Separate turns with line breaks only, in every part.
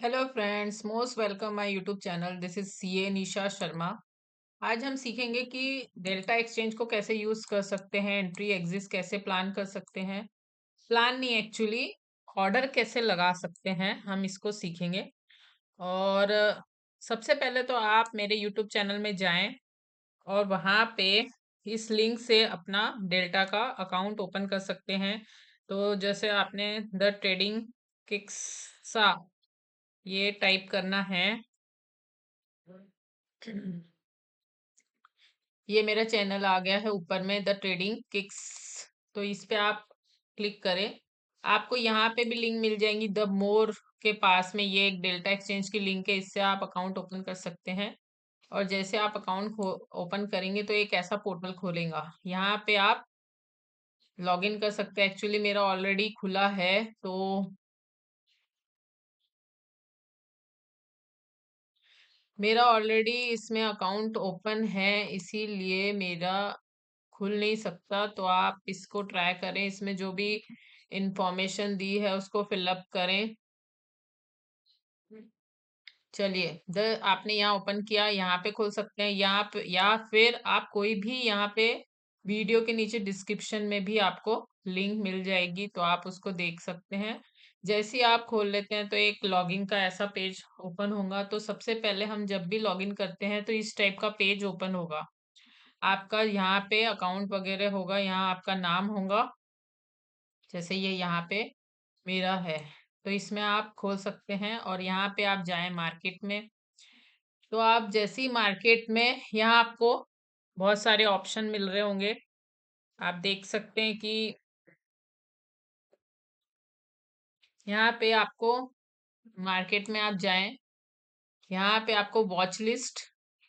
Hello friends, most welcome my YouTube channel. This is CA Nisha Sharma. आज हम सीखेंगे कि डेल्टा एक्सचेंज को कैसे यूज कर सकते हैं, एंट्री एग्जिट कैसे प्लान कर सकते हैं। प्लान नहीं, एक्चुअली ऑर्डर कैसे लगा सकते हैं, हम इसको सीखेंगे। और सबसे पहले तो आप मेरे यूट्यूब चैनल में जाएं और वहाँ पे इस लिंक से अपना डेल्टा का अकाउंट ओपन कर सकते हैं। तो जैसे आपने द ट्रेडिंग किक्सा ये टाइप करना है। ये मेरा चैनल आ गया है ऊपर में, द ट्रेडिंग किक्स। तो इस पे आप क्लिक करें। आपको यहाँ पे भी लिंक मिल जाएंगी। द मोर के पास में ये एक डेल्टा एक्सचेंज की लिंक है, इससे आप अकाउंट ओपन कर सकते हैं। और जैसे आप अकाउंट ओपन करेंगे तो एक ऐसा पोर्टल खोलेगा, यहाँ पे आप लॉगिन कर सकते हैं। एक्चुअली मेरा ऑलरेडी खुला है, तो मेरा ऑलरेडी इसमें अकाउंट ओपन है, इसीलिए मेरा खुल नहीं सकता। तो आप इसको ट्राई करें, इसमें जो भी इंफॉर्मेशन दी है उसको फिलअप करें। चलिए, द आपने यहाँ ओपन किया, यहाँ पे खोल सकते हैं। यहाँ पे या फिर आप कोई भी यहाँ पे वीडियो के नीचे डिस्क्रिप्शन में भी आपको लिंक मिल जाएगी, तो आप उसको देख सकते हैं। जैसे ही आप खोल लेते हैं तो एक लॉगिन का ऐसा पेज ओपन होगा। तो सबसे पहले हम जब भी लॉगिन करते हैं तो इस टाइप का पेज ओपन होगा। आपका यहाँ पे अकाउंट वगैरह होगा, यहाँ आपका नाम होगा, जैसे ये यहाँ पे मेरा है। तो इसमें आप खोल सकते हैं और यहाँ पे आप जाएं मार्केट में। तो आप जैसे ही मार्केट में, यहाँ आपको बहुत सारे ऑप्शन मिल रहे होंगे। आप देख सकते हैं कि यहाँ पे आपको मार्केट में आप जाएं, यहाँ पे आपको watch list,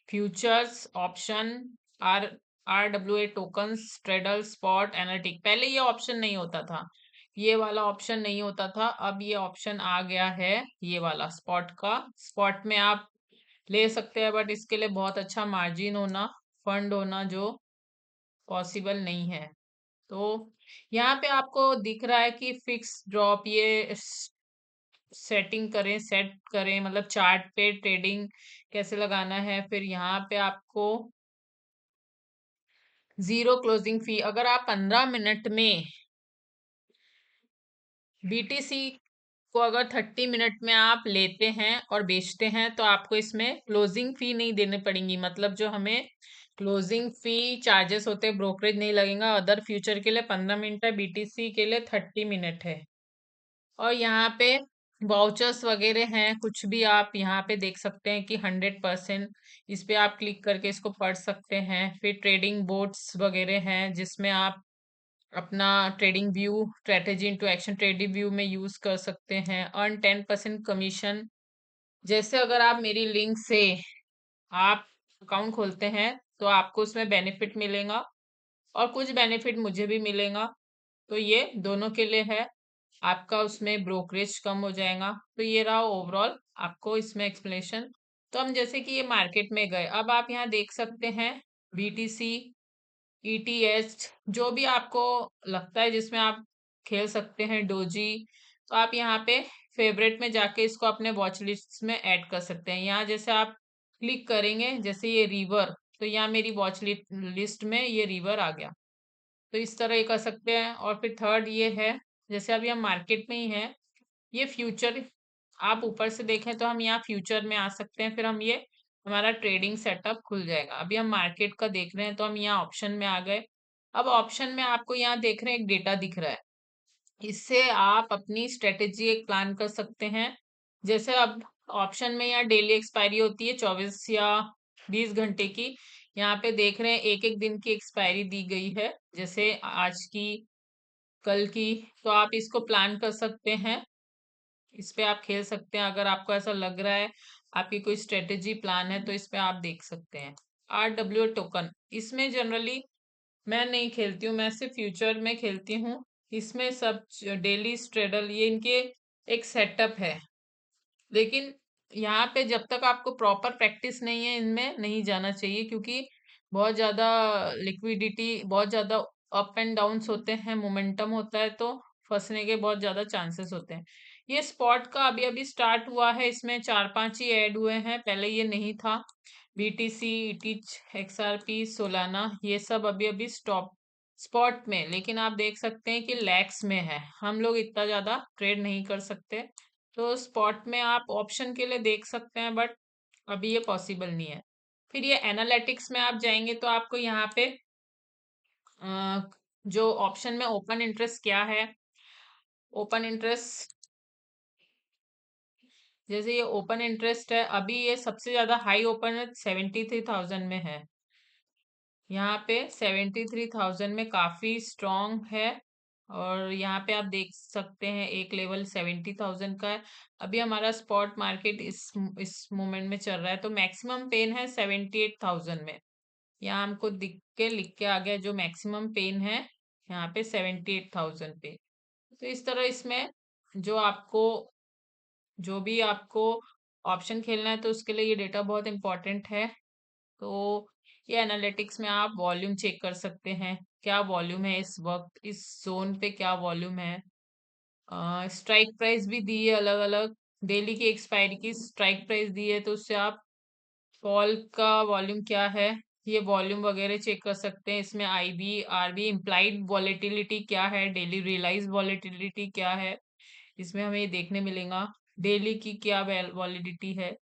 futures, option, or RWA tokens, ट्रेडल, स्पॉट, एनालिटिक। पहले ये ऑप्शन नहीं होता था, ये वाला ऑप्शन नहीं होता था। अब ये ऑप्शन आ गया है, ये वाला स्पॉट का। स्पॉट में आप ले सकते हैं, बट इसके लिए बहुत अच्छा मार्जिन होना, फंड होना, जो पॉसिबल नहीं है। तो यहाँ पे आपको दिख रहा है कि फिक्स ड्रॉप, ये सेटिंग करें, सेट करें, मतलब चार्ट पे ट्रेडिंग कैसे लगाना है। फिर यहाँ पे आपको जीरो क्लोजिंग फी, अगर आप 15 मिनट में बीटीसी को अगर 30 मिनट में आप लेते हैं और बेचते हैं तो आपको इसमें क्लोजिंग फी नहीं देने पड़ेंगी। मतलब जो हमें क्लोजिंग फी चार्जेस होते हैं, ब्रोकरेज नहीं लगेगा। अदर फ्यूचर के लिए 15 मिनट है, बीटीसी के लिए 30 मिनट है। और यहाँ पे वाउचर्स वगैरह हैं, कुछ भी आप यहाँ पे देख सकते हैं कि 100%। इस पे आप क्लिक करके इसको पढ़ सकते हैं। फिर ट्रेडिंग बोर्ड्स वगैरह हैं, जिसमें आप अपना trading view, strategy into action trading view में यूज कर सकते हैं। Earn 10% commission. जैसे अगर आप मेरी लिंक से आप अकाउंट खोलते हैं तो आपको उसमें बेनिफिट मिलेगा और कुछ बेनिफिट मुझे भी मिलेगा। तो ये दोनों के लिए है, आपका उसमें ब्रोकरेज कम हो जाएगा। तो ये रहा ओवरऑल आपको इसमें एक्सप्लेनेशन। तो हम जैसे कि ये मार्केट में गए, अब आप यहाँ देख सकते हैं बीटीसी, ईटीएच, जो भी आपको लगता है जिसमें आप खेल सकते हैं, डोजी। तो आप यहाँ पे फेवरेट में जाके इसको अपने वॉच लिस्ट में ऐड कर सकते हैं। यहाँ जैसे आप क्लिक करेंगे, जैसे ये रिवर, तो यहाँ मेरी वॉच लिस्ट में ये रिवर आ गया। तो इस तरह ये कर सकते हैं। और फिर थर्ड ये है, जैसे अभी हम मार्केट में ही हैं, ये फ्यूचर आप ऊपर से देखें तो हम यहाँ फ्यूचर में आ सकते हैं। फिर हम ये हमारा ट्रेडिंग सेटअप खुल जाएगा। अभी हम मार्केट का देख रहे हैं तो हम यहाँ ऑप्शन में आ गए। अब ऑप्शन में आपको यहाँ देख रहे हैं एक डेटा दिख रहा है, इससे आप अपनी स्ट्रेटेजी एक प्लान कर सकते हैं। जैसे अब ऑप्शन में यहाँ डेली एक्सपायरी होती है 24 या 20 घंटे की। यहाँ पे देख रहे हैं एक एक दिन की एक्सपायरी दी गई है, जैसे आज की, कल की। तो आप इसको प्लान कर सकते हैं, इस पे आप खेल सकते हैं। अगर आपको ऐसा लग रहा है आपकी कोई स्ट्रेटेजी प्लान है तो इस पे आप देख सकते हैं। RWA टोकन, इसमें जनरली मैं नहीं खेलती हूँ, मैं सिर्फ फ्यूचर में खेलती हूँ। इसमें सब डेली स्ट्रेडल, ये इनके एक सेटअप है। लेकिन यहाँ पे जब तक आपको प्रॉपर प्रैक्टिस नहीं है, इनमें नहीं जाना चाहिए, क्योंकि बहुत ज्यादा लिक्विडिटी, बहुत ज्यादा अप एंड डाउन्स होते हैं, मोमेंटम होता है, तो फंसने के बहुत ज्यादा चांसेस होते हैं। ये स्पॉट का अभी अभी स्टार्ट हुआ है, इसमें 4-5 ही ऐड हुए हैं, पहले ये नहीं था। बीटीसी, ईटीच, एक्सआरपी, सोलाना, ये सब अभी अभी स्टॉप स्पॉट में, लेकिन आप देख सकते हैं कि लैक्स में है, हम लोग इतना ज्यादा ट्रेड नहीं कर सकते। तो स्पॉट में आप ऑप्शन के लिए देख सकते हैं, बट अभी ये पॉसिबल नहीं है। फिर ये एनालिटिक्स में आप जाएंगे तो आपको यहाँ पे अ, जो ऑप्शन में ओपन इंटरेस्ट क्या है, ओपन इंटरेस्ट, जैसे ये ओपन इंटरेस्ट है, अभी ये सबसे ज्यादा हाई ओपन 73,000 में है। यहाँ पे 73,000 में काफी स्ट्रांग है। और यहाँ पे आप देख सकते हैं एक लेवल 70,000 का है। अभी हमारा स्पॉट मार्केट इस मोमेंट में चल रहा है, तो मैक्सिमम पेन है 78,000 में। यहाँ हमको दिख के लिख के आ गया जो मैक्सिमम पेन है यहाँ पे 78,000 पे। तो इस तरह इसमें जो आपको जो भी आपको ऑप्शन खेलना है तो उसके लिए ये डेटा बहुत इंपॉर्टेंट है। तो ये एनालिटिक्स में आप वॉल्यूम चेक कर सकते हैं, क्या वॉल्यूम है इस वक्त, इस जोन पे क्या वॉल्यूम है। स्ट्राइक प्राइस भी दी है अलग अलग, डेली की एक्सपायरी की स्ट्राइक प्राइस दी है, तो उससे आप फॉल का वॉल्यूम क्या है ये वॉल्यूम वगैरह चेक कर सकते हैं। इसमें आईबी आरबी इम्प्लाइड वॉलेटिलिटी क्या है, डेली रियलाइज वॉलेटिलिटी क्या है, इसमें हमें ये देखने मिलेगा। डेली की क्या वॉलिडिटी है,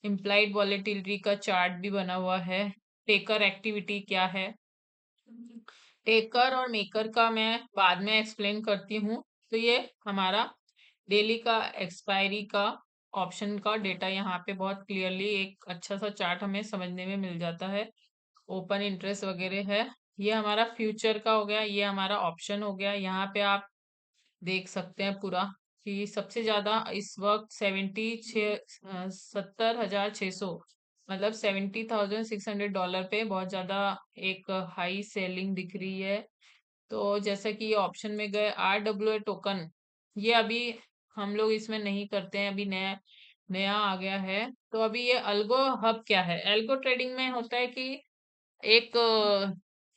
इम्प्लाइड वॉलेटिलिटी का चार्ट भी बना हुआ है। टेकर एक्टिविटी क्या है, टेकर और मेकर का मैं बाद में एक्सप्लेन करती हूँ। तो ये हमारा डेली का एक्सपायरी का ऑप्शन का डेटा यहाँ पे बहुत क्लियरली एक अच्छा सा चार्ट हमें समझने में मिल जाता है। ओपन इंटरेस्ट वगैरह है। ये हमारा फ्यूचर का हो गया, ये हमारा ऑप्शन हो गया। यहाँ पे आप देख सकते हैं पूरा कि सबसे ज्यादा इस वक्त 70,600 मतलब $70,600 पे बहुत ज्यादा एक हाई सेलिंग दिख रही है। तो जैसा कि ये ऑप्शन में गए RWA टोकन, ये अभी हम लोग इसमें नहीं करते हैं, अभी नया नया आ गया है। तो अभी ये अल्गो हब क्या है, एल्गो ट्रेडिंग में होता है कि एक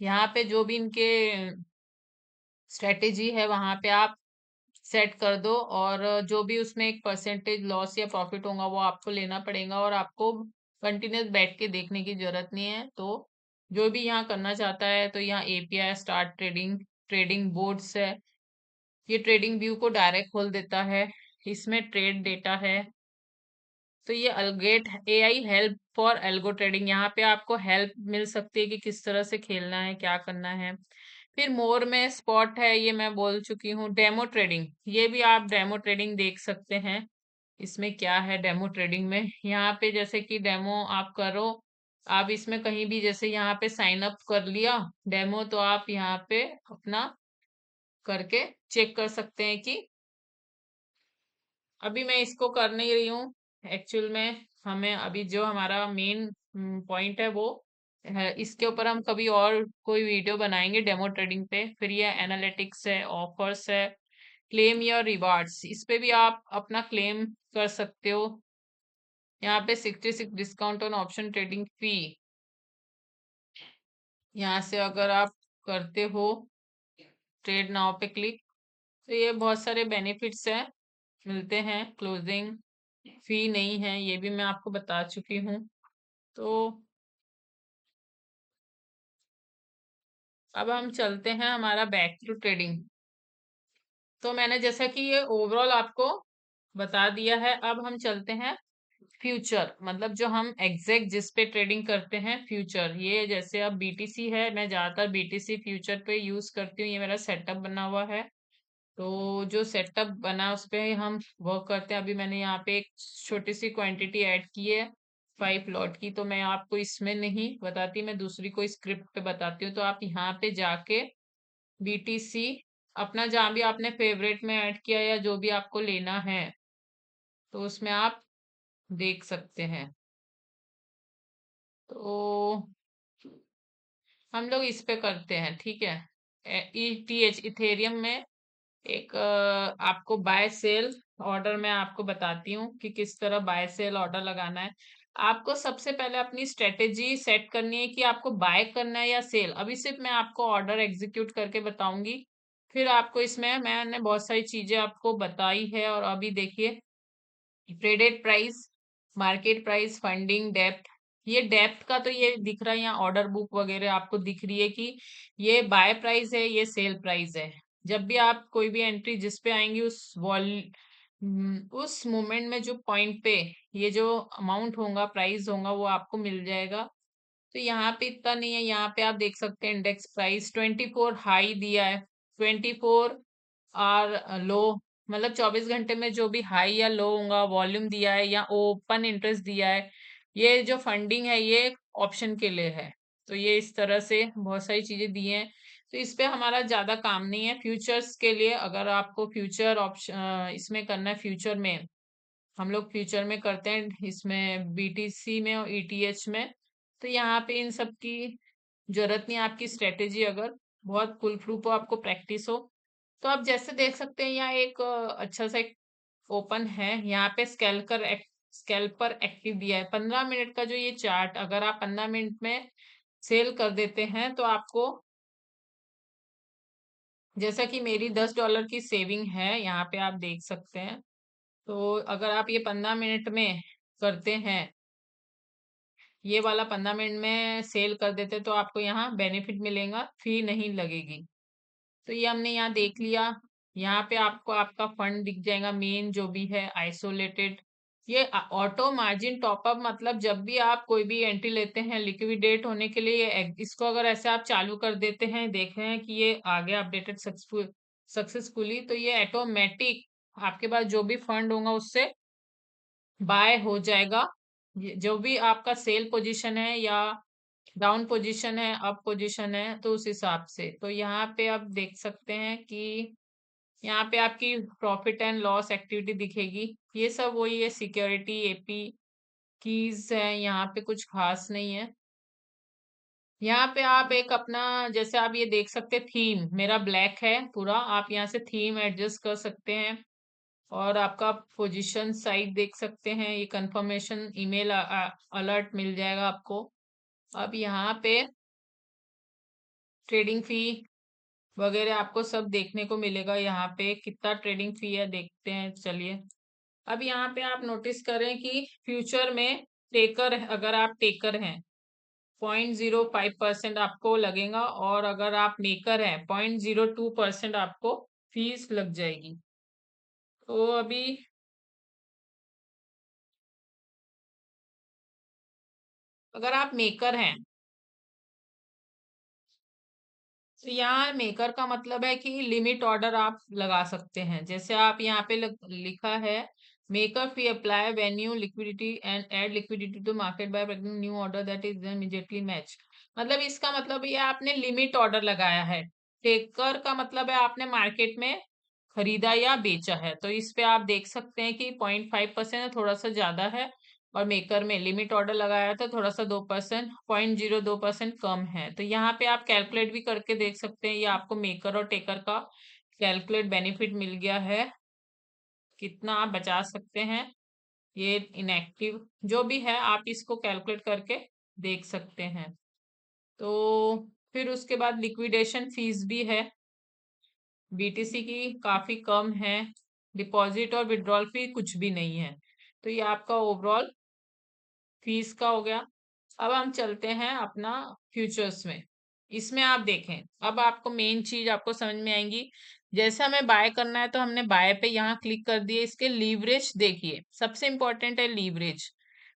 यहाँ पे जो भी इनके स्ट्रेटेजी है वहां पे आप सेट कर दो, और जो भी उसमें एक परसेंटेज लॉस या प्रॉफिट होगा वो आपको लेना पड़ेगा, और आपको कंटिन्यूस बैठ के देखने की जरूरत नहीं है। तो जो भी यहाँ करना चाहता है तो यहाँ API start trading, trading boards है, ये ट्रेडिंग व्यू को डायरेक्ट खोल देता है, इसमें ट्रेड डेटा है। तो ये अलगेट AI help for algo trading, यहाँ पे आपको हेल्प मिल सकती है कि किस तरह से खेलना है, क्या करना है। फिर मोर में स्पॉट है, ये मैं बोल चुकी हूँ। डेमो ट्रेडिंग, ये भी आप डेमो ट्रेडिंग देख सकते हैं। इसमें क्या है डेमो ट्रेडिंग में, यहाँ पे जैसे कि डेमो आप करो, आप इसमें कहीं भी जैसे यहाँ पे साइन अप कर लिया डेमो, तो आप यहाँ पे अपना करके चेक कर सकते हैं कि अभी मैं इसको कर नहीं रही हूँ। एक्चुअल में हमें अभी जो हमारा मेन पॉइंट है वो है, इसके ऊपर हम कभी और कोई वीडियो बनाएंगे डेमो ट्रेडिंग पे। फिर ये एनालिटिक्स है, ऑफर्स है, क्लेम योर रिवार्ड्स, इस पे भी आप अपना क्लेम कर सकते हो। यहाँ पे 66 डिस्काउंट ऑन ऑप्शन ट्रेडिंग फी, यहाँ से अगर आप करते हो ट्रेड नाउ पे क्लिक, तो ये बहुत सारे बेनिफिट्स हैं मिलते हैं। क्लोजिंग फी नहीं है, ये भी मैं आपको बता चुकी हूँ। तो अब हम चलते हैं हमारा बैक टू ट्रेडिंग। तो मैंने जैसा कि ये ओवरऑल आपको बता दिया है, अब हम चलते हैं फ्यूचर, मतलब जो हम एग्जैक्ट जिस पे ट्रेडिंग करते हैं फ्यूचर। ये जैसे अब बीटीसी है, मैं ज्यादातर बीटीसी फ्यूचर पे यूज करती हूँ, ये मेरा सेटअप बना हुआ है। तो जो सेटअप बना उस पे हम वर्क करते हैं। अभी मैंने यहाँ पे एक छोटी सी क्वांटिटी ऐड की है 5 लॉट की, तो मैं आपको इसमें नहीं बताती, मैं दूसरी कोई स्क्रिप्ट पे बताती हूँ। तो आप यहाँ पे जाके बीटीसी अपना जहाँ भी आपने फेवरेट में ऐड किया या जो भी आपको लेना है तो उसमें आप देख सकते हैं। तो हम लोग इस पे करते हैं, ठीक है। ईटीएच इथेरियम में एक आपको बाय सेल ऑर्डर मैं आपको बताती हूँ कि किस तरह बाय सेल ऑर्डर लगाना है। आपको सबसे पहले अपनी स्ट्रेटेजी सेट करनी है कि आपको बाय करना है या सेल। अभी सिर्फ मैं आपको ऑर्डर एग्जीक्यूट करके बताऊंगी, फिर आपको इसमें मैंने बहुत सारी चीजें आपको बताई है। और अभी देखिए, traded price, market price, funding, depth. ये डेप्थ का तो ये दिख रहा है यहाँ, ऑर्डर बुक वगैरह आपको दिख रही है कि ये बाय प्राइस है, ये सेल प्राइस है। जब भी आप कोई भी एंट्री जिस पे आएंगी उस मोमेंट में जो पॉइंट पे ये जो अमाउंट होगा, प्राइस होगा, वो आपको मिल जाएगा। तो यहाँ पे इतना नहीं है, यहाँ पे आप देख सकते हैं इंडेक्स प्राइस 24 हाई दिया है, 24 आर लो, मतलब 24 घंटे में जो भी हाई या लो होगा, वॉल्यूम दिया है या ओपन इंटरेस्ट दिया है। ये जो फंडिंग है ये ऑप्शन के लिए है। तो ये इस तरह से बहुत सारी चीजें दी हैं। तो इस पे हमारा ज्यादा काम नहीं है। फ्यूचर्स के लिए अगर आपको फ्यूचर ऑप्शन इसमें करना है, फ्यूचर में हम लोग फ्यूचर में करते हैं, इसमें बीटीसी में और ईटीएच में। तो यहाँ पे इन सब की जरूरत नहीं है। आपकी स्ट्रेटेजी अगर बहुत फुल प्रूफ हो, आपको प्रैक्टिस हो, तो आप जैसे देख सकते हैं यहाँ एक अच्छा सा एक ओपन है। यहाँ पे स्कैल्पर एक्टिव दिया है 15 मिनट का। जो ये चार्ट अगर आप 15 मिनट में सेल कर देते हैं तो आपको, जैसा कि मेरी $10 की सेविंग है, यहाँ पे आप देख सकते हैं। तो अगर आप ये 15 मिनट में करते हैं, ये वाला 15 मिनट में सेल कर देते, तो आपको यहाँ बेनिफिट मिलेगा, फी नहीं लगेगी। तो ये हमने यहाँ देख लिया। यहाँ पे आपको आपका फंड दिख जाएगा, मेन जो भी है, आइसोलेटेड। ये ऑटो मार्जिन टॉपअप, मतलब जब भी आप कोई भी एंट्री लेते हैं लिक्विडेट होने के लिए, इसको अगर ऐसे आप चालू कर देते हैं, देख रहे हैं कि ये आ गया अपडेटेड सक्सेसफुली, तो ये ऑटोमेटिक आपके पास जो भी फंड होगा उससे बाय हो जाएगा। जो भी आपका सेल पोजीशन है या डाउन पोजीशन है, अप पोजीशन है, तो उस हिसाब से। तो यहाँ पे आप देख सकते हैं कि यहाँ पे आपकी प्रॉफिट एंड लॉस एक्टिविटी दिखेगी। ये सब वही है, सिक्योरिटी, एपी कीज है, यहाँ पे कुछ खास नहीं है। यहाँ पे आप एक अपना, जैसे आप ये देख सकते हैं, थीम मेरा ब्लैक है पूरा, आप यहाँ से थीम एडजस्ट कर सकते हैं। और आपका पोजीशन साइट देख सकते हैं, ये कंफर्मेशन ईमेल अलर्ट मिल जाएगा आपको। अब यहाँ पे ट्रेडिंग फी वगैरह आपको सब देखने को मिलेगा। यहाँ पे कितना ट्रेडिंग फी है देखते हैं, चलिए। अब यहाँ पे आप नोटिस करें कि फ्यूचर में टेकर, अगर आप टेकर हैं 0.05% आपको लगेगा, और अगर आप मेकर हैं 0.02% आपको फीस लग जाएगी। तो अभी अगर आप मेकर हैं, तो यहाँ मेकर का मतलब है कि लिमिट ऑर्डर आप लगा सकते हैं। जैसे आप यहाँ पे लिखा है, maker fee apply when you liquidity and add liquidity to market by new order that is immediately match. मतलब इसका मतलब ये आपने लिमिट ऑर्डर लगाया है। टेकर का मतलब है आपने मार्केट में खरीदा या बेचा है। तो इस पे आप देख सकते हैं कि 0.5% थोड़ा सा ज्यादा है, और मेकर में लिमिट ऑर्डर लगाया था थोड़ा सा 2%, 0.02% कम है। तो यहाँ पे आप कैलकुलेट भी करके देख सकते हैं, ये आपको मेकर और टेकर का कैलकुलेट बेनिफिट मिल गया है, कितना आप बचा सकते हैं। ये इनएक्टिव जो भी है आप इसको कैलकुलेट करके देख सकते हैं। तो फिर उसके बाद लिक्विडेशन फीस भी है बीटीसी की, काफी कम है। डिपॉजिट और विड्रॉल फी कुछ भी नहीं है। तो ये आपका ओवरऑल फीस का हो गया। अब हम चलते हैं अपना फ्यूचर्स में। इसमें आप देखें, अब आपको मेन चीज आपको समझ में आएंगी। जैसे हमें बाय करना है तो हमने बाय पे यहाँ क्लिक कर दिए। इसके लीवरेज देखिए, सबसे इंपॉर्टेंट है लीवरेज।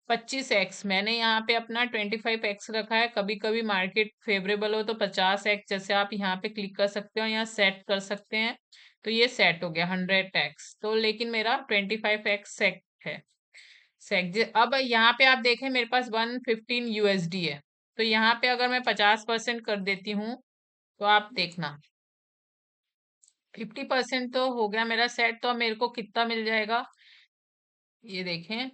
25x, मैंने यहाँ पे अपना 25x रखा है। कभी कभी मार्केट फेवरेबल हो तो 50x, जैसे आप यहाँ पे क्लिक कर सकते हो, यहाँ सेट कर सकते हैं। तो ये सेट हो गया 100x, तो लेकिन मेरा 25x सेट है। अब यहाँ पे आप देखें, मेरे पास 115 यूएसडी है। तो यहाँ पे अगर मैं 50% कर देती हूँ, तो आप देखना 50% तो हो गया मेरा सेट। तो अब मेरे को कितना मिल जाएगा, ये देखें,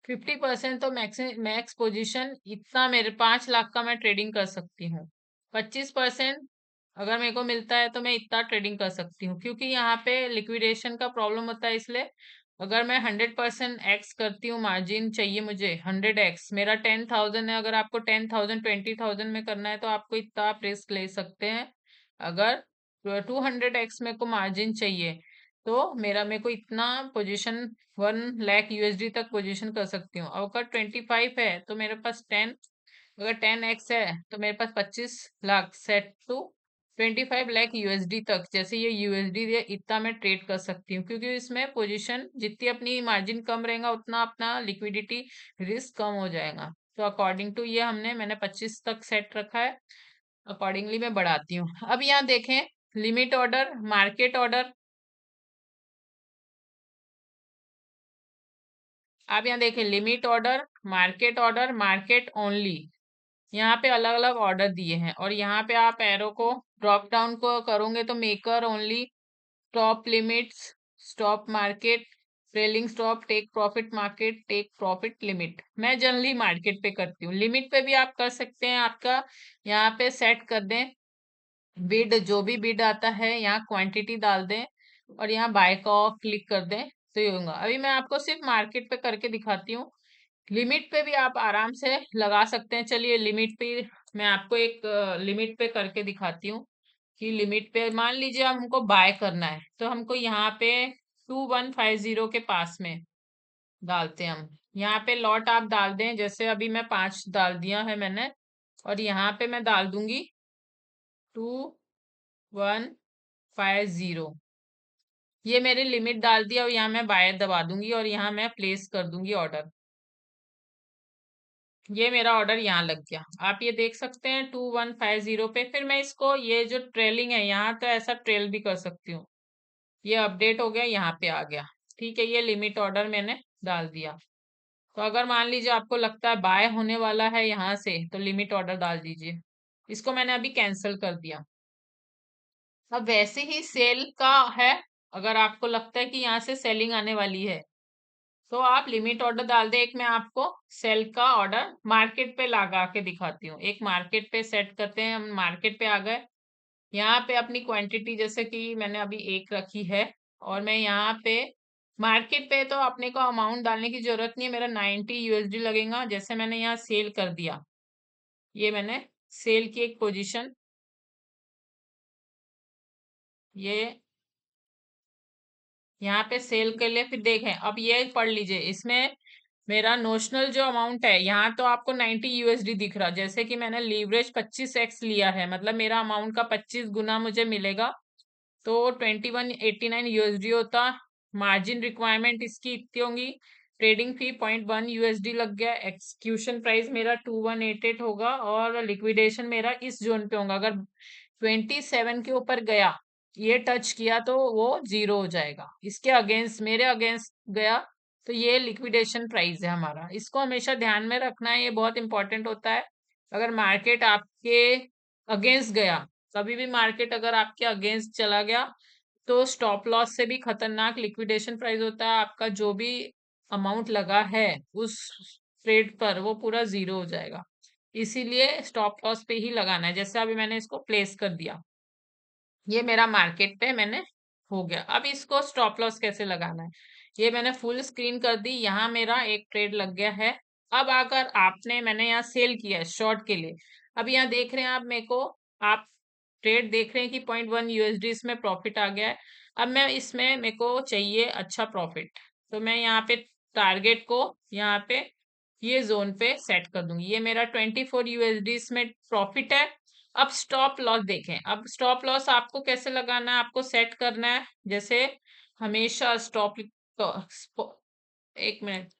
50% तो मैक्स पोजीशन इतना, मेरे 5 लाख का मैं ट्रेडिंग कर सकती हूँ। 25% अगर मेरे को मिलता है तो मैं इतना ट्रेडिंग कर सकती हूँ, क्योंकि यहाँ पे लिक्विडेशन का प्रॉब्लम होता है, इसलिए अगर मैं 100% एक्स करती हूँ, मार्जिन चाहिए मुझे 100x, मेरा 10,000 है, अगर आपको 10,000 20,000 में करना है तो आपको इतना आप रिस्क ले सकते हैं। अगर 200x मेरे को मार्जिन चाहिए तो मेरे को इतना पोजीशन 1 लाख USD तक पोजीशन कर सकती हूँ। अगर 25 है तो मेरे पास 10, अगर 10x है तो मेरे पास 25 lakh set to 25 lakh USD तक, जैसे ये यूएसडी है इतना मैं ट्रेड कर सकती हूँ, क्योंकि इसमें पोजीशन जितनी अपनी मार्जिन कम रहेगा उतना अपना लिक्विडिटी रिस्क कम हो जाएगा। तो अकॉर्डिंग टू ये मैंने 25 तक सेट रखा है, अकॉर्डिंगली मैं बढ़ाती हूँ। अब यहाँ देखें लिमिट ऑर्डर, मार्केट ऑर्डर। आप यहाँ देखें लिमिट ऑर्डर, मार्केट ओनली, यहाँ पे अलग अलग ऑर्डर दिए हैं, और यहाँ पे आप एरो को ड्रॉप डाउन को करोगे तो maker only, stop limits, stop market, trailing stop, take profit market, take profit limit. मैं जनरली मार्केट पे करती हूँ, लिमिट पे भी आप कर सकते हैं। आपका यहाँ पे सेट कर दें बिड, जो भी बिड आता है यहाँ क्वांटिटी डाल दें और यहाँ बाय का क्लिक कर दें तो ये होगा। अभी मैं आपको सिर्फ मार्केट पे करके दिखाती हूँ, लिमिट पे भी आप आराम से लगा सकते हैं। चलिए लिमिट पे मैं आपको एक लिमिट पे करके दिखाती हूँ कि लिमिट पे मान लीजिए हमको बाय करना है तो हमको यहाँ पे 2150 के पास में डालते हैं हम। यहाँ पे लॉट आप डाल दें, जैसे अभी मैं 5 डाल दिया है मैंने, और यहाँ पे मैं डाल दूंगी 2150। ये मेरी लिमिट डाल दिया और यहाँ मैं बाय दबा दूंगी और यहाँ मैं प्लेस कर दूंगी ऑर्डर। ये मेरा ऑर्डर यहाँ लग गया, आप ये देख सकते हैं 2150 पे। फिर मैं इसको ये जो ट्रेलिंग है यहाँ तो ऐसा ट्रेल भी कर सकती हूँ, ये अपडेट हो गया, यहाँ पे आ गया। ठीक है, ये लिमिट ऑर्डर मैंने डाल दिया। तो अगर मान लीजिए आपको लगता है बाय होने वाला है यहाँ से तो लिमिट ऑर्डर डाल दीजिए। इसको मैंने अभी कैंसिल कर दिया। अब वैसे ही सेल का है, अगर आपको लगता है कि यहाँ से सेलिंग आने वाली है तो आप लिमिट ऑर्डर डाल दे। एक मैं आपको सेल का ऑर्डर मार्केट पे लगा के दिखाती हूँ। एक मार्केट पे सेट करते हैं, हम मार्केट पे आ गए। यहाँ पे अपनी क्वांटिटी जैसे कि मैंने अभी एक रखी है, और मैं यहाँ पे मार्केट पे तो अपने को अमाउंट डालने की जरूरत नहीं है, मेरा 90 USD लगेगा। जैसे मैंने यहाँ सेल कर दिया, ये मैंने सेल की एक पोजीशन, ये यहाँ पे सेल कर लिया। फिर देखें, अब ये पढ़ लीजिए, इसमें मेरा नोशनल जो अमाउंट है यहाँ तो आपको 90 USD दिख रहा, जैसे कि मैंने लीवरेज 25x लिया है, मतलब मेरा अमाउंट का 25 गुना मुझे मिलेगा, तो 2189 USD होता। मार्जिन रिक्वायरमेंट इसकी इतनी होगी, ट्रेडिंग फी 0.1 USD लग गया, एक्सक्यूशन प्राइस मेरा 2188 होगा, और लिक्विडेशन मेरा इस जोन पे होगा। अगर 27 के ऊपर गया, ये टच किया तो वो जीरो हो जाएगा। इसके अगेंस्ट, मेरे अगेंस्ट गया तो ये लिक्विडेशन प्राइस है हमारा। इसको हमेशा ध्यान में रखना है, ये बहुत इंपॉर्टेंट होता है। अगर मार्केट आपके अगेंस्ट गया, कभी भी मार्केट अगर आपके अगेंस्ट चला गया तो स्टॉप लॉस से भी खतरनाक लिक्विडेशन प्राइस होता है। आपका जो भी अमाउंट लगा है उस ट्रेड पर वो पूरा जीरो हो जाएगा। इसीलिए स्टॉप लॉस पे ही लगाना है। जैसे अभी मैंने इसको प्लेस कर दिया, ये मेरा मार्केट पे मैंने हो गया। अब इसको स्टॉप लॉस कैसे लगाना है, ये मैंने फुल स्क्रीन कर दी, यहाँ मेरा एक ट्रेड लग गया है। अब अगर आपने, मैंने यहाँ सेल किया है शॉर्ट के लिए, अब यहाँ देख रहे हैं आप मेरे को, आप ट्रेड देख रहे हैं कि 0.1 USD इसमें प्रॉफिट आ गया है। अब मैं इसमें, मेरे को चाहिए अच्छा प्रॉफिट, तो मैं यहाँ पे टारगेट को यहाँ पे ये जोन पे सेट कर दूंगी। ये मेरा 24 USD इसमें प्रॉफिट है। अब स्टॉप लॉस देखें, अब स्टॉप लॉस आपको कैसे लगाना है, आपको सेट करना है। जैसे हमेशा स्टॉप, एक मिनट,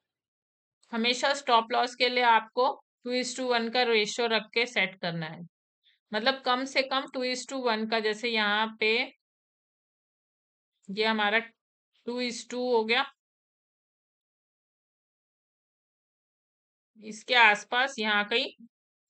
हमेशा स्टॉप लॉस के लिए आपको 2:1 का रेशियो रख के सेट करना है, मतलब कम से कम 2:1 का। जैसे यहाँ पे ये हमारा 2:2 हो गया, इसके आसपास यहाँ कहीं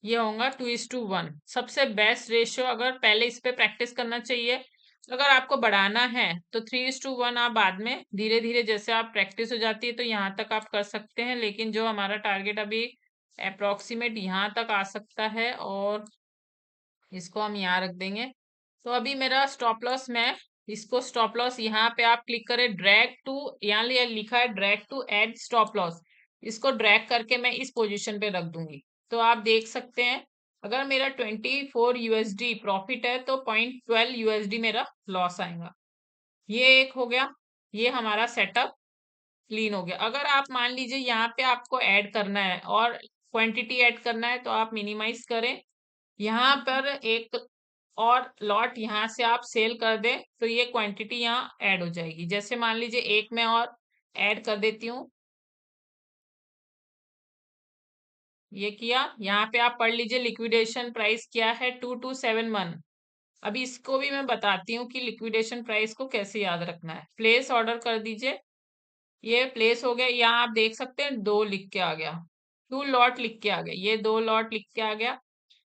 ये होगा 2:1 सबसे बेस्ट रेशियो। अगर पहले इस पे प्रैक्टिस करना चाहिए, अगर आपको बढ़ाना है तो 3:1 आप बाद में धीरे धीरे जैसे आप प्रैक्टिस हो जाती है तो यहाँ तक आप कर सकते हैं। लेकिन जो हमारा टारगेट अभी अप्रोक्सीमेट यहाँ तक आ सकता है, और इसको हम यहाँ रख देंगे। तो अभी मेरा स्टॉप लॉस मैं इसको स्टॉप लॉस यहाँ पे आप क्लिक करें, ड्रैग टू, यहाँ लिखा है drag to add stop loss. इसको ड्रैग करके मैं इस पोजीशन पे रख दूंगी। तो आप देख सकते हैं अगर मेरा 24 USD प्रॉफिट है तो 0.12 USD मेरा लॉस आएगा। ये एक हो गया, ये हमारा सेटअप क्लीन हो गया। अगर आप मान लीजिए यहाँ पे आपको ऐड करना है और क्वांटिटी ऐड करना है तो आप मिनिमाइज करें, यहाँ पर एक और लॉट यहाँ से आप सेल कर दें तो ये क्वांटिटी यहाँ ऐड हो जाएगी। जैसे मान लीजिए एक मैं और ऐड कर देती हूँ, ये किया। यहाँ पे आप पढ़ लीजिए लिक्विडेशन प्राइस क्या है, 2271। अभी इसको भी मैं बताती हूँ कि लिक्विडेशन प्राइस को कैसे याद रखना है। प्लेस ऑर्डर कर दीजिए, ये प्लेस हो गया। यहाँ आप देख सकते हैं 2 लिख के आ गया, 2 लॉट लिख के आ गया, ये 2 लॉट लिख के आ गया।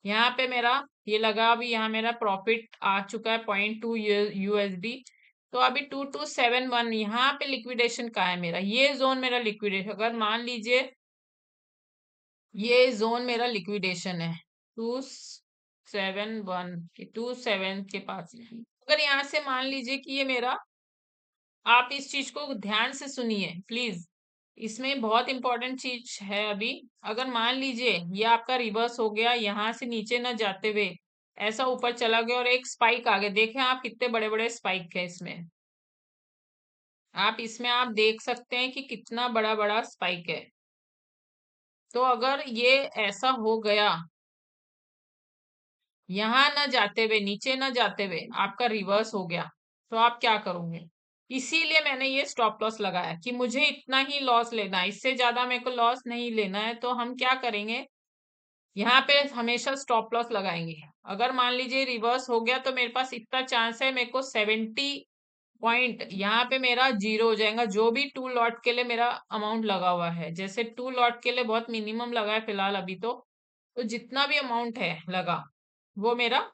यहाँ पे मेरा ये लगा, अभी यहाँ मेरा प्रॉफिट आ चुका है 0.2 USD। तो अभी 2271 यहाँ पे लिक्विडेशन का है मेरा, ये जोन मेरा लिक्विडेशन। अगर मान लीजिए ये जोन मेरा लिक्विडेशन है 271, 27 के पास। अगर यहाँ से मान लीजिए कि ये मेरा, आप इस चीज को ध्यान से सुनिए प्लीज, इसमें बहुत इंपॉर्टेंट चीज है। अभी अगर मान लीजिए ये आपका रिवर्स हो गया, यहाँ से नीचे न जाते हुए ऐसा ऊपर चला गया और एक स्पाइक आ गया, देखें आप कितने बड़े बड़े स्पाइक है इसमें। आप इसमें आप देख सकते हैं कि कितना बड़ा बड़ा स्पाइक है। तो अगर ये ऐसा हो गया, यहाँ न जाते हुए, नीचे न जाते हुए आपका रिवर्स हो गया, तो आप क्या करोगे? इसीलिए मैंने ये स्टॉप लॉस लगाया कि मुझे इतना ही लॉस लेना है, इससे ज्यादा मेरे को लॉस नहीं लेना है। तो हम क्या करेंगे, यहाँ पे हमेशा स्टॉप लॉस लगाएंगे। अगर मान लीजिए रिवर्स हो गया तो मेरे पास इतना चांस है, मेरे को 70 पॉइंट यहाँ पे मेरा जीरो हो जाएगा, जो भी 2 लॉट के लिए मेरा अमाउंट लगा हुआ है। जैसे 2 लॉट के लिए बहुत मिनिमम लगा है फिलहाल अभी तो जितना भी अमाउंट है लगा वो मेरा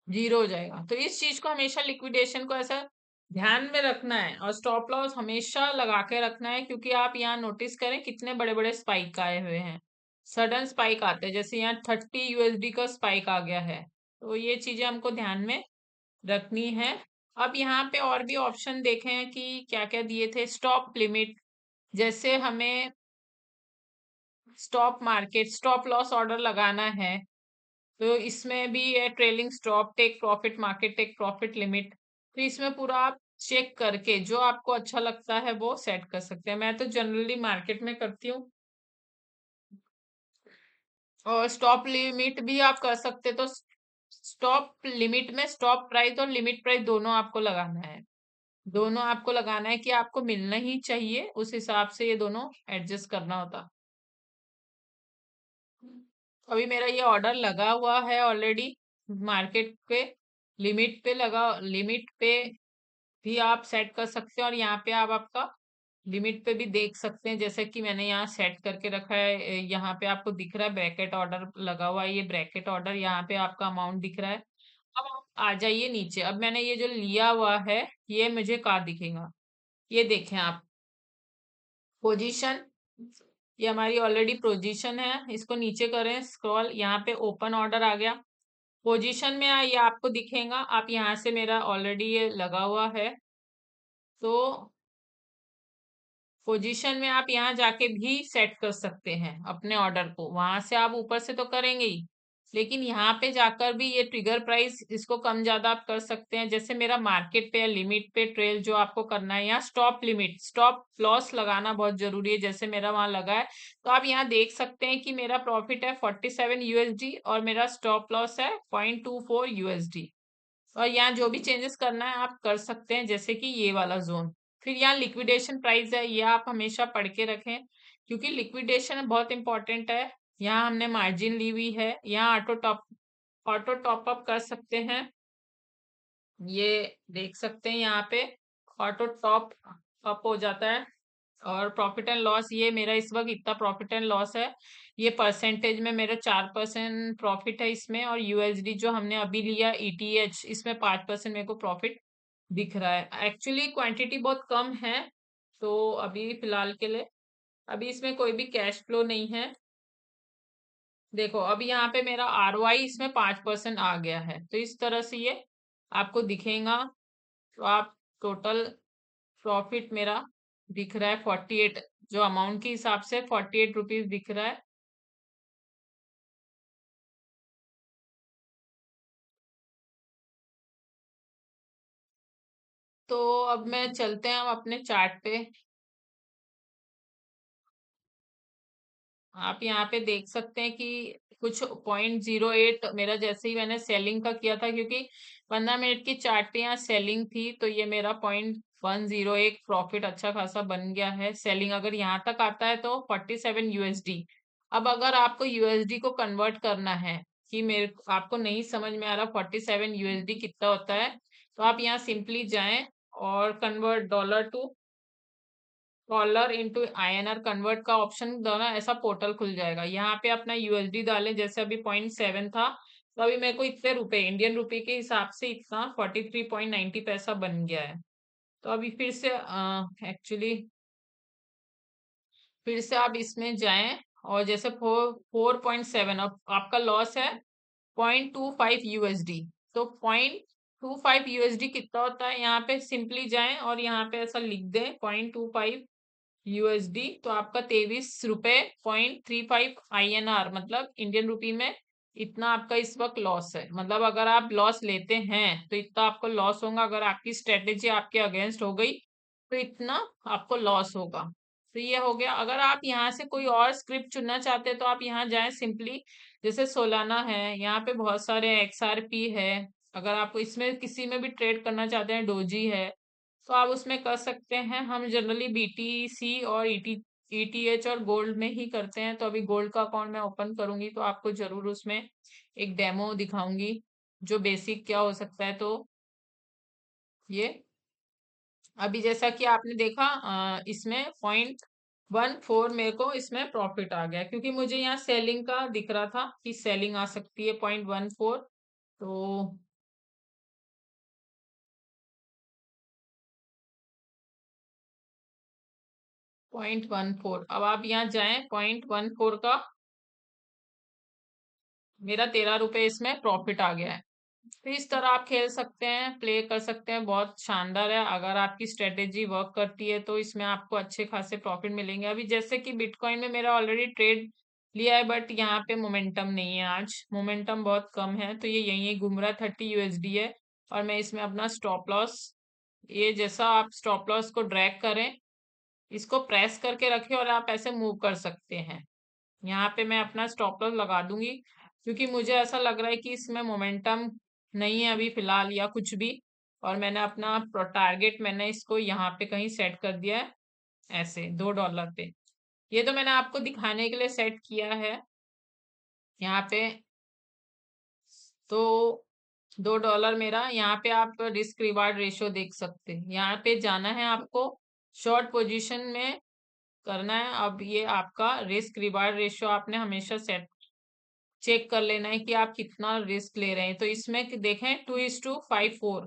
जीरो हो जाएगा। तो इस चीज को हमेशा लिक्विडेशन को ऐसा ध्यान में रखना है और स्टॉप लॉस हमेशा लगा के रखना है, क्योंकि आप यहाँ नोटिस करें कितने बड़े बड़े स्पाइक आए हुए हैं, सडन स्पाइक आते हैं। जैसे यहाँ 30 USD का स्पाइक आ गया है। तो ये चीजें हमको ध्यान में रखनी है। अब यहाँ पे और भी ऑप्शन देखे हैं कि क्या क्या दिए थे, स्टॉप लिमिट, जैसे हमें stop market stop loss order लगाना है तो इसमें भी है trailing stop, take profit market, take profit limit. तो इसमें पूरा आप चेक करके जो आपको अच्छा लगता है वो सेट कर सकते हैं। मैं तो जनरली मार्केट में करती हूँ। और स्टॉप लिमिट भी आप कर सकते, तो स्टॉप लिमिट में स्टॉप प्राइस और लिमिट प्राइस दोनों आपको लगाना है। दोनों आपको लगाना है कि आपको मिलना ही चाहिए, उस हिसाब से ये दोनों एडजस्ट करना होता। अभी मेरा ये ऑर्डर लगा हुआ है ऑलरेडी मार्केट पे, लिमिट पे लगा, लिमिट पे भी आप सेट कर सकते हैं। और यहाँ पे आप आपका लिमिट पे भी देख सकते हैं, जैसे कि मैंने यहाँ सेट करके रखा है। यहाँ पे आपको दिख रहा है ब्रैकेट ऑर्डर लगा हुआ है, ये ब्रैकेट ऑर्डर, यहाँ पे आपका अमाउंट दिख रहा है। अब आप आ जाइए नीचे, अब मैंने ये जो लिया हुआ है ये मुझे कहाँ दिखेगा, ये देखें आप, पोजीशन, ये हमारी ऑलरेडी पोजीशन है। इसको नीचे करें स्क्रॉल, यहाँ पे ओपन ऑर्डर आ गया, पोजीशन में ये आपको दिखेगा। आप यहाँ से, मेरा ऑलरेडी ये लगा हुआ है, तो पोजीशन में आप यहाँ जाके भी सेट कर सकते हैं अपने ऑर्डर को। वहां से आप ऊपर से तो करेंगे ही, लेकिन यहाँ पे जाकर भी ये ट्रिगर प्राइस इसको कम ज्यादा आप कर सकते हैं। जैसे मेरा मार्केट पे लिमिट पे ट्रेल जो आपको करना है, यहाँ स्टॉप लिमिट स्टॉप लॉस लगाना बहुत जरूरी है, जैसे मेरा वहां लगा है। तो आप यहाँ देख सकते हैं कि मेरा प्रॉफिट है 47 USD और मेरा स्टॉप लॉस है 0.24 USD। और यहाँ जो भी चेंजेस करना है आप कर सकते हैं, जैसे कि ये वाला जोन। फिर यहाँ लिक्विडेशन प्राइस है, ये आप हमेशा पढ़ के रखें, क्योंकि लिक्विडेशन बहुत इंपॉर्टेंट है। यहाँ हमने मार्जिन ली हुई है, यहाँ ऑटो टॉप अप कर सकते हैं, ये देख सकते हैं यहाँ पे ऑटो टॉप अप हो जाता है। और प्रॉफिट एंड लॉस, ये मेरा इस वक्त इतना प्रॉफिट एंड लॉस है, ये परसेंटेज में मेरा 4% प्रॉफिट है इसमें। और यूएसडी जो हमने अभी लिया ईटीएच, इसमें 5% मेरे को प्रॉफिट दिख रहा है। एक्चुअली क्वांटिटी बहुत कम है, तो अभी फिलहाल के लिए अभी इसमें कोई भी कैश फ्लो नहीं है। देखो अब यहाँ पे मेरा ROI इसमें 5% आ गया है, तो इस तरह से ये आपको दिखेगा। तो आप टोटल प्रॉफिट मेरा दिख रहा है 48, जो अमाउंट के हिसाब से 48 रुपीज दिख रहा है। तो अब मैं चलते हैं हम अपने चार्ट पे। आप यहाँ पे देख सकते हैं कि कुछ 0.08 मेरा, जैसे ही मैंने सेलिंग का किया था, क्योंकि 15 मिनट की चार्ट पे यहाँ सेलिंग थी, तो ये मेरा 0.101 प्रॉफिट अच्छा खासा बन गया है। सेलिंग अगर यहाँ तक आता है तो 47 USD। अब अगर आपको यूएसडी को कन्वर्ट करना है, कि मेरे आपको नहीं समझ में आ रहा 47 USD कितना होता है, तो आप यहाँ सिंपली जाएं और convert dollar to dollar into INR convert का ऑप्शन दो ना, ऐसा पोर्टल खुल जाएगा। यहाँ पे अपना यूएसडी डालें, जैसे अभी 0.7 था, तो अभी मेरे को इतने रुपए इंडियन रुपए के हिसाब से इतना 43.90 पैसा बन गया है। तो अभी फिर से एक्चुअली फिर से आप इसमें जाएं, और जैसे 4.7 अब आपका लॉस है 0.25 USD। तो 0.25 USD कितना होता है, यहाँ पे सिंपली जाएं और यहाँ पे ऐसा लिख दें 0.25 USD, तो आपका 23 रुपए 0.35 INR, मतलब इंडियन रुपी में इतना आपका इस वक्त लॉस है। मतलब अगर आप लॉस लेते हैं तो इतना आपको लॉस होगा, अगर आपकी स्ट्रेटेजी आपके अगेंस्ट हो गई तो इतना आपको लॉस होगा। तो ये हो गया। अगर आप यहाँ से कोई और स्क्रिप्ट चुनना चाहते हैं तो आप यहाँ जाएं सिंपली, जैसे सोलाना है, यहाँ पे बहुत सारे XRP है। अगर आप इसमें किसी में भी ट्रेड करना चाहते हैं, डोजी है, तो आप उसमें कर सकते हैं। हम जनरली BTC और ETH और गोल्ड में ही करते हैं। तो अभी गोल्ड का अकाउंट मैं ओपन करूंगी तो आपको जरूर उसमें एक डेमो दिखाऊंगी, जो बेसिक क्या हो सकता है। तो ये अभी जैसा कि आपने देखा, इसमें 0.14 मेरे को इसमें प्रॉफिट आ गया, क्योंकि मुझे यहाँ सेलिंग का दिख रहा था कि सेलिंग आ सकती है 0.14। तो 0.14, अब आप यहाँ जाएं 0.14 का मेरा 13 रुपए इसमें प्रॉफिट आ गया है। तो इस तरह आप खेल सकते हैं, प्ले कर सकते हैं, बहुत शानदार है। अगर आपकी स्ट्रेटेजी वर्क करती है तो इसमें आपको अच्छे खासे प्रॉफिट मिलेंगे। अभी जैसे कि बिटकॉइन में मेरा ऑलरेडी ट्रेड लिया है, बट यहाँ पे मोमेंटम नहीं है, आज मोमेंटम बहुत कम है, तो ये यही घूम रहा है 30 USD है। और मैं इसमें अपना स्टॉप लॉस, ये जैसा आप स्टॉप लॉस को ड्रैग करें, इसको प्रेस करके रखें और आप ऐसे मूव कर सकते हैं। यहाँ पे मैं अपना स्टॉप लॉस लगा दूंगी, क्योंकि मुझे ऐसा लग रहा है कि इसमें मोमेंटम नहीं है अभी फिलहाल, या कुछ भी। और मैंने अपना टारगेट मैंने इसको यहाँ पे कहीं सेट कर दिया है, ऐसे $2 पे। ये तो मैंने आपको दिखाने के लिए सेट किया है यहाँ पे। तो $2 मेरा यहाँ पे, आप रिस्क रिवार्ड रेशियो देख सकते हैं। यहाँ पे जाना है आपको, शॉर्ट पोजीशन में करना है। अब ये आपका रिस्क रिवार्ड रेशियो आपने हमेशा सेट चेक कर लेना है कि आप कितना रिस्क ले रहे हैं। तो इसमें देखें 2:54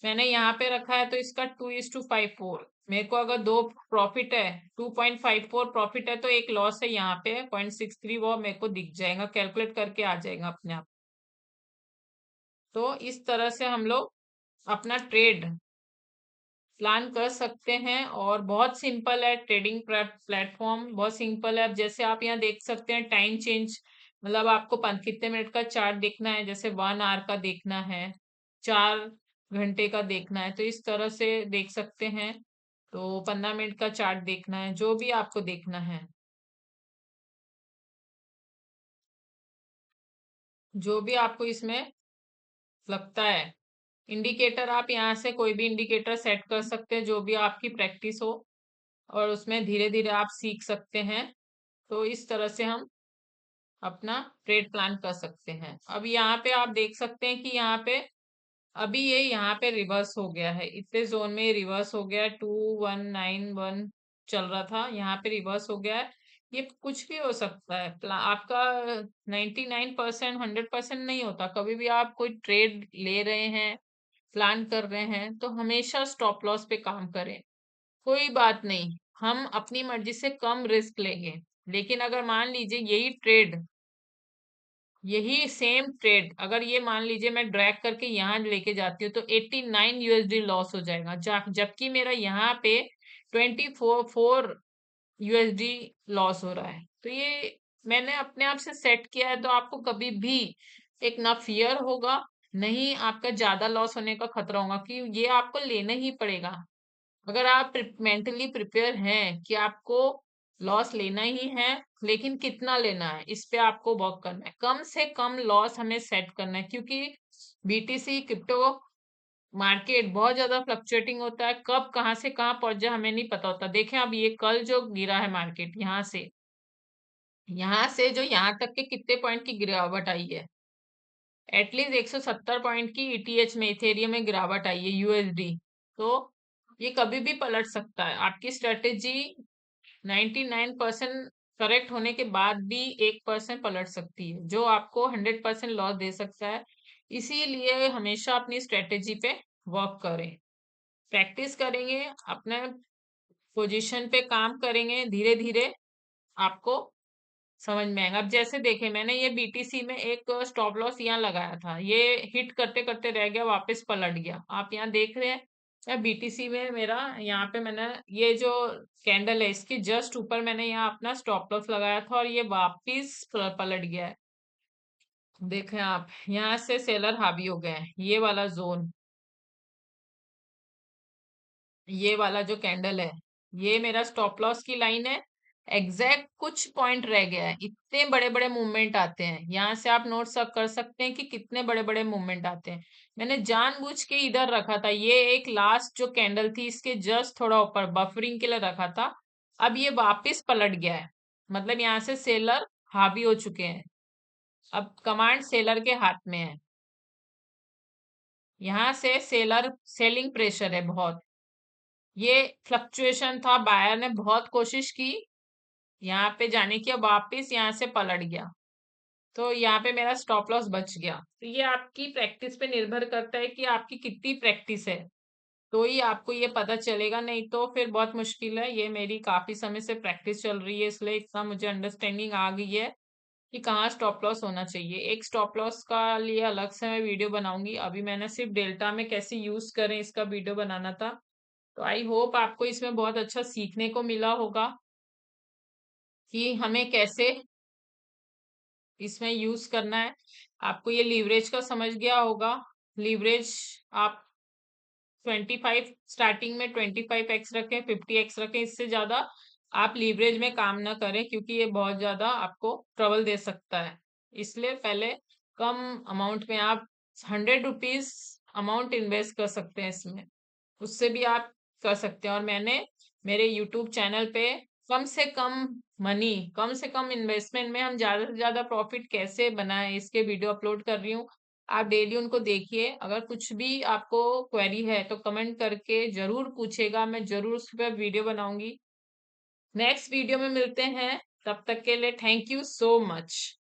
मैंने यहाँ पे रखा है, तो इसका 2:54। मेरे को अगर दो प्रॉफिट है, 2.54 प्रॉफिट है, तो एक लॉस है यहाँ पे 0.63, वो मेरे को दिख जाएगा, कैलकुलेट करके आ जाएगा अपने आप। तो इस तरह से हम लोग अपना ट्रेड प्लान कर सकते हैं, और बहुत सिंपल है ट्रेडिंग प्लेटफॉर्म, बहुत सिंपल है। अब जैसे आप यहाँ देख सकते हैं टाइम चेंज, मतलब आपको कितने मिनट का चार्ट देखना है, जैसे 1 आवर का देखना है, 4 घंटे का देखना है, तो इस तरह से देख सकते हैं। तो 15 मिनट का चार्ट देखना है, जो भी आपको देखना है, जो भी आपको इसमें लगता है। इंडिकेटर आप यहाँ से कोई भी इंडिकेटर सेट कर सकते हैं, जो भी आपकी प्रैक्टिस हो, और उसमें धीरे धीरे आप सीख सकते हैं। तो इस तरह से हम अपना ट्रेड प्लान कर सकते हैं। अब यहाँ पे आप देख सकते हैं कि यहाँ पे अभी ये यहाँ पे रिवर्स हो गया है, इतने जोन में रिवर्स हो गया है। 2191 चल रहा था, यहाँ पे रिवर्स हो गया है। ये कुछ भी हो सकता है, आपका 99% 100% नहीं होता। कभी भी आप कोई ट्रेड ले रहे हैं, प्लान कर रहे हैं, तो हमेशा स्टॉप लॉस पे काम करें। कोई बात नहीं, हम अपनी मर्जी से कम रिस्क लेंगे, लेकिन अगर मान लीजिए यही ट्रेड यही सेम ट्रेड अगर ये मान लीजिए मैं ड्रैग करके यहाँ लेके जाती हूँ तो 89 यूएसडी लॉस हो जाएगा, जबकि मेरा यहाँ पे 24 यूएसडी लॉस हो रहा है। तो ये मैंने अपने आप से सेट किया है, तो आपको कभी भी एक ना फियर होगा, नहीं आपका ज्यादा लॉस होने का खतरा होगा कि ये आपको लेना ही पड़ेगा। अगर आप मेंटली प्रिपेयर हैं कि आपको लॉस लेना ही है, लेकिन कितना लेना है इस पे आपको वर्क करना है, कम से कम लॉस हमें सेट करना है, क्योंकि बीटीसी क्रिप्टो मार्केट बहुत ज्यादा फ्लक्चुएटिंग होता है, कब कहाँ से कहाँ पहुंच जाए हमें नहीं पता होता। देखें अब ये कल जो गिरा है मार्केट, यहाँ से जो यहाँ तक के कितने पॉइंट की गिरावट आई है, एटलीस्ट 170 पॉइंट की ईटीएच में, इथेरियम में गिरावट आई है यूएसडी। तो ये कभी भी पलट सकता है। आपकी स्ट्रेटेजी 99% करेक्ट होने के बाद भी 1% पलट सकती है, जो आपको 100% लॉस दे सकता है। इसीलिए हमेशा अपनी स्ट्रेटेजी पे वर्क करें, प्रैक्टिस करेंगे, अपने पोजीशन पे काम करेंगे, धीरे धीरे आपको समझ में आएगा। अब जैसे देखें मैंने ये बीटीसी में एक स्टॉप लॉस यहाँ लगाया था, ये हिट करते करते रह गया, वापस पलट गया। आप यहाँ देख रहे हैं या बीटीसी में मेरा यहाँ पे मैंने ये जो कैंडल है इसके जस्ट ऊपर मैंने यहाँ अपना स्टॉप लॉस लगाया था और ये वापिस पलट गया है। देखें आप यहाँ से सेलर हावी हो गए हैं, ये वाला जोन, ये वाला जो कैंडल है ये मेरा स्टॉप लॉस की लाइन है। एग्जैक्ट कुछ पॉइंट रह गया है, इतने बड़े बड़े मूवमेंट आते हैं, यहाँ से आप नोट सब कर सकते हैं कि कितने बड़े बड़े मूवमेंट आते हैं। मैंने जानबूझ के इधर रखा था, ये एक लास्ट जो कैंडल थी इसके जस्ट थोड़ा ऊपर बफरिंग के लिए रखा था। अब ये वापिस पलट गया है, मतलब यहाँ से सेलर हावी हो चुके हैं, अब कमांड सेलर के हाथ में है। यहाँ से सेलर सेलिंग प्रेशर है बहुत, ये फ्लक्चुएशन था, बायर ने बहुत कोशिश की यहाँ पे जाने की, अब वापिस यहाँ से पलट गया, तो यहाँ पे मेरा स्टॉप लॉस बच गया। तो ये आपकी प्रैक्टिस पे निर्भर करता है कि आपकी कितनी प्रैक्टिस है, तो ही आपको ये पता चलेगा, नहीं तो फिर बहुत मुश्किल है। ये मेरी काफी समय से प्रैक्टिस चल रही है, इसलिए इतना मुझे अंडरस्टैंडिंग आ गई है कि कहाँ स्टॉप लॉस होना चाहिए। एक स्टॉप लॉस का लिए अलग से मैं वीडियो बनाऊंगी, अभी मैंने सिर्फ डेल्टा में कैसे यूज करें इसका वीडियो बनाना था। तो आई होप आपको इसमें बहुत अच्छा सीखने को मिला होगा कि हमें कैसे इसमें यूज करना है। आपको ये लीवरेज का समझ गया होगा। लीवरेज आप 25 स्टार्टिंग में 25x रखें, 50x रखें, इससे ज्यादा आप लीवरेज में काम ना करें, क्योंकि ये बहुत ज्यादा आपको ट्रबल दे सकता है। इसलिए पहले कम अमाउंट में आप 100 रुपीज अमाउंट इन्वेस्ट कर सकते हैं इसमें, उससे भी आप कर सकते हैं। और मैंने मेरे यूट्यूब चैनल पे कम से कम मनी, कम से कम इन्वेस्टमेंट में हम ज्यादा से ज्यादा प्रॉफिट कैसे बनाएं इसके वीडियो अपलोड कर रही हूँ। आप डेली उनको देखिए। अगर कुछ भी आपको क्वेरी है तो कमेंट करके जरूर पूछेगा, मैं जरूर उस पर वीडियो बनाऊंगी। नेक्स्ट वीडियो में मिलते हैं, तब तक के लिए थैंक यू सो मच।